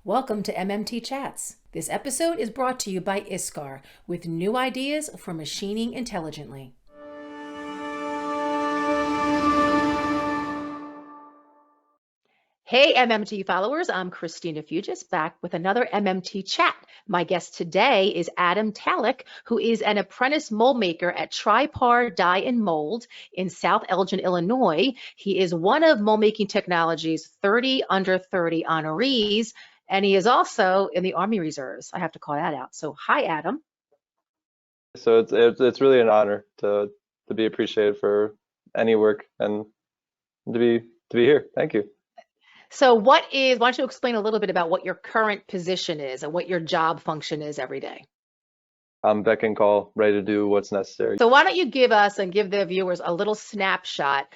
Welcome to MMT Chats. This episode is brought to you by ISCAR with new ideas for machining intelligently. Hey MMT followers, I'm Christina Fuges, back with another MMT Chat. My guest today is Adem Talic, who is an apprentice mold maker at Tripar Die and Mold in South Elgin, Illinois. He is one of MoldMaking Technology's 30 under 30 honorees, and he is also in the Army Reserves. I have to call that out. So hi, Adem. So it's really an honor to be appreciated for any work and to be here. Thank you. So why don't you explain a little bit about what your current position is and what your job function is every day? I'm beck and call, ready to do what's necessary. So why don't you give us and give the viewers a little snapshot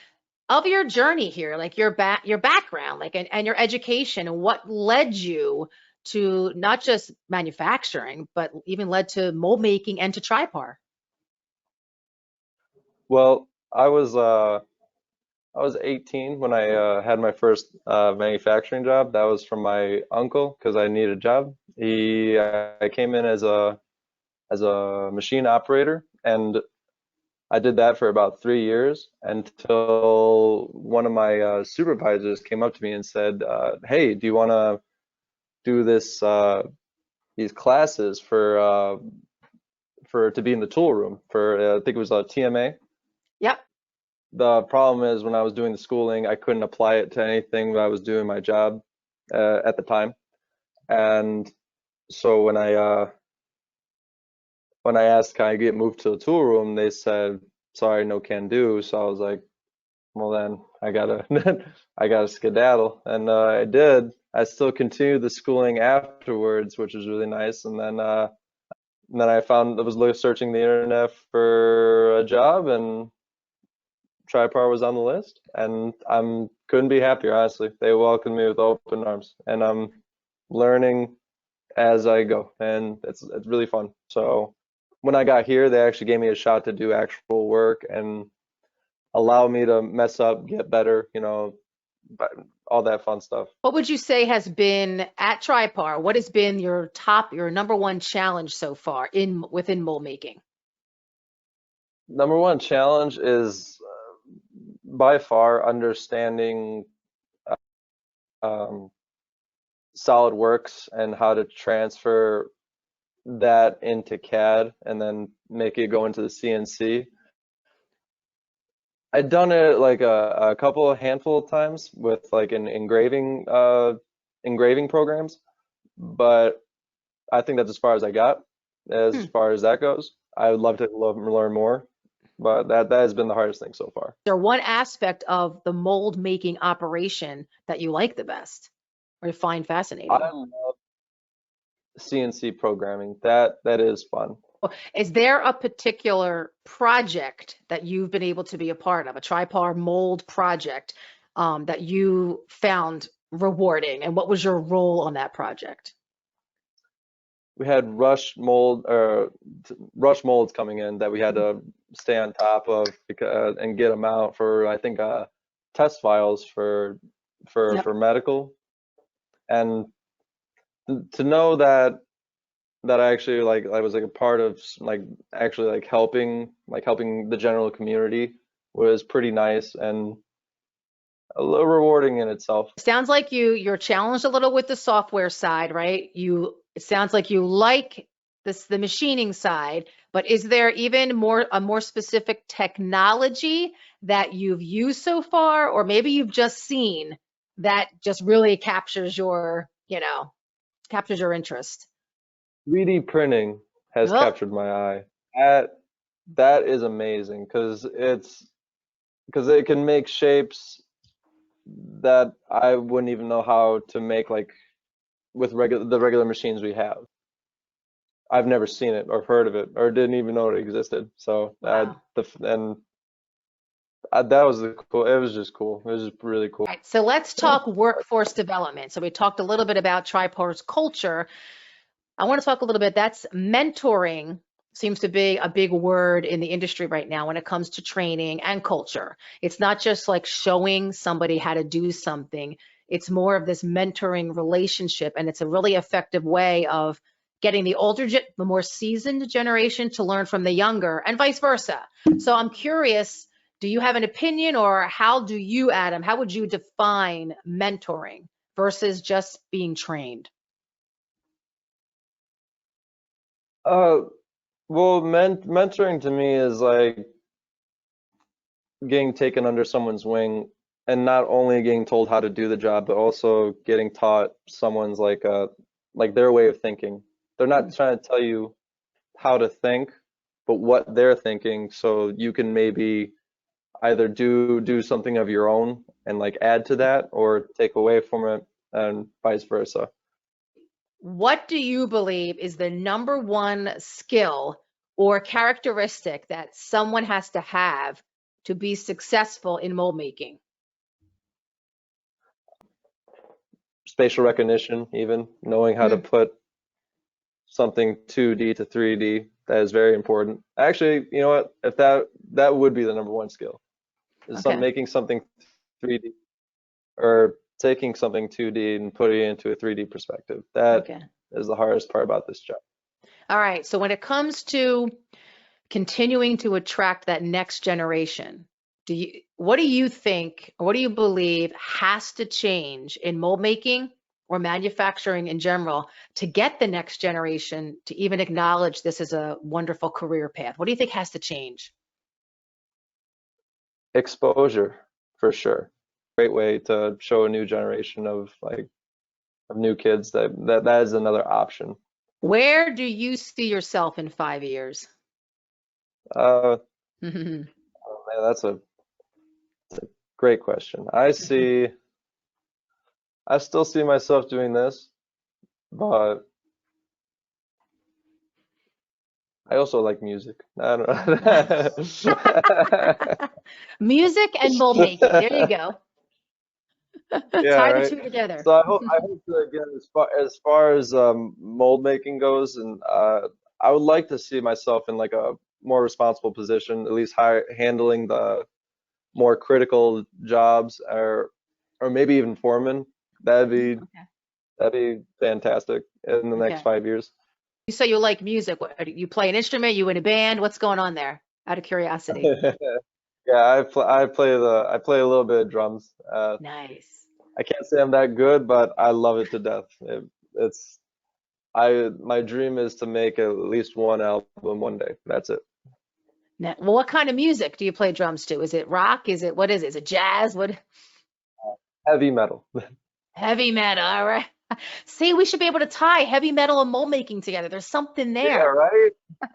of your journey here, like your background, like and your education, and what led you to not just manufacturing, but even led to mold making and to Tripar. Well, I was 18 when I had my first manufacturing job. That was from my uncle because I needed a job. I came in as a machine operator, and I did that for about 3 years until one of my supervisors came up to me and said, "Hey, do you want to do these classes for to be in the tool room for I think it was a TMA?" Yep. The problem is when I was doing the schooling, I couldn't apply it to anything that I was doing my job at the time. And so when I asked, can I get moved to the tool room, they said, sorry, no can do. So I was like, well then I gotta skedaddle, and I did. I still continued the schooling afterwards, which was really nice. And then I found I was searching the internet for a job, and Tripar was on the list, and couldn't be happier, honestly. They welcomed me with open arms, and I'm learning as I go, and it's really fun. So when I got here, they actually gave me a shot to do actual work and allow me to mess up, get better, all that fun stuff. What would you say has been at Tripar? What has been your number one challenge so far within mold making? Number one challenge is by far understanding SolidWorks and how to transfer that into CAD and then make it go into the CNC. I'd done it like a handful of times with like an engraving programs, but I think that's as far as I got as far as that goes. I would love to learn more, but that has been the hardest thing so far. Is there one aspect of the mold making operation that you like the best or find fascinating? I love CNC programming. That is fun. Is there a particular project that you've been able to be a part of, a Tripar mold project that you found rewarding, and what was your role on that project? We had rush molds coming in that we had to stay on top of and get them out for, I think, test files for medical, and to know that I actually I was like a part of actually helping the general community was pretty nice and a little rewarding in itself. Sounds like you're challenged a little with the software side, right? It sounds like you like the machining side, but is there even a more specific technology that you've used so far, or maybe you've just seen that just really captures your interest? 3D printing has captured my eye. That is amazing because it can make shapes that I wouldn't even know how to make with the regular machines we have. I've never seen it or heard of it or didn't even know it existed. So wow. That was cool. It was just cool. It was just really cool. All right, so let's talk workforce development. So we talked a little bit about Tripar's culture. I want to talk a little bit. That's mentoring seems to be a big word in the industry right now when it comes to training and culture. It's not just like showing somebody how to do something. it's more of this mentoring relationship, and it's a really effective way of getting the the more seasoned generation to learn from the younger, and vice versa. So I'm curious, do you have an opinion, or how do you, Adam, how would you define mentoring versus just being trained? Well, mentoring to me is like getting taken under someone's wing and not only getting told how to do the job, but also getting taught someone's like their way of thinking. They're not trying to tell you how to think, but what they're thinking, so you can maybe either do something of your own and like add to that, or take away from it, and vice versa. What do you believe is the number one skill or characteristic that someone has to have to be successful in mold making? Spatial recognition, even knowing how to put something 2D to 3D, that is very important. Actually, you know what? If that would be the number one skill, is making something 3D, or taking something 2D and putting it into a 3D perspective. That is the hardest part about this job. All right. So when it comes to continuing to attract that next generation, what do you think, or what do you believe has to change in mold making or manufacturing in general to get the next generation to even acknowledge this as a wonderful career path? What do you think has to change? Exposure, for sure. Great way to show a new generation of new kids that is another option. Where do you see yourself in 5 years? Oh man, that's a great question. I still see myself doing this, but I also like music. I don't know. Music and mold making. There you go. Yeah, Tie the right. two together. So I hope to, again, as far as mold making goes, and I would like to see myself in like a more responsible position, at least handling the more critical jobs, or maybe even foreman. That'd be fantastic in the next 5 years. You say you like music. You play an instrument? You in a band? What's going on there? Out of curiosity. Yeah, I play a little bit of drums. Nice. I can't say I'm that good, but I love it to death. My dream is to make at least one album one day. That's it. Now, well, what kind of music do you play drums to? Is it rock? What is it? Is it jazz? What? Heavy metal. Heavy metal. All right. See, we should be able to tie heavy metal and mold making together. There's something there. Yeah, right?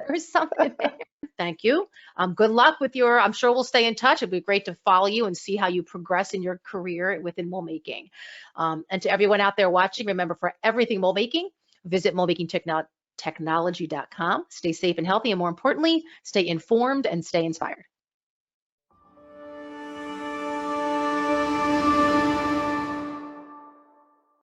There's something there. Thank you. Good luck with I'm sure we'll stay in touch. It'd be great to follow you and see how you progress in your career within mold making. And to everyone out there watching, remember, for everything mold making, visit moldmakingtechnology.com. Stay safe and healthy, and more importantly, stay informed and stay inspired.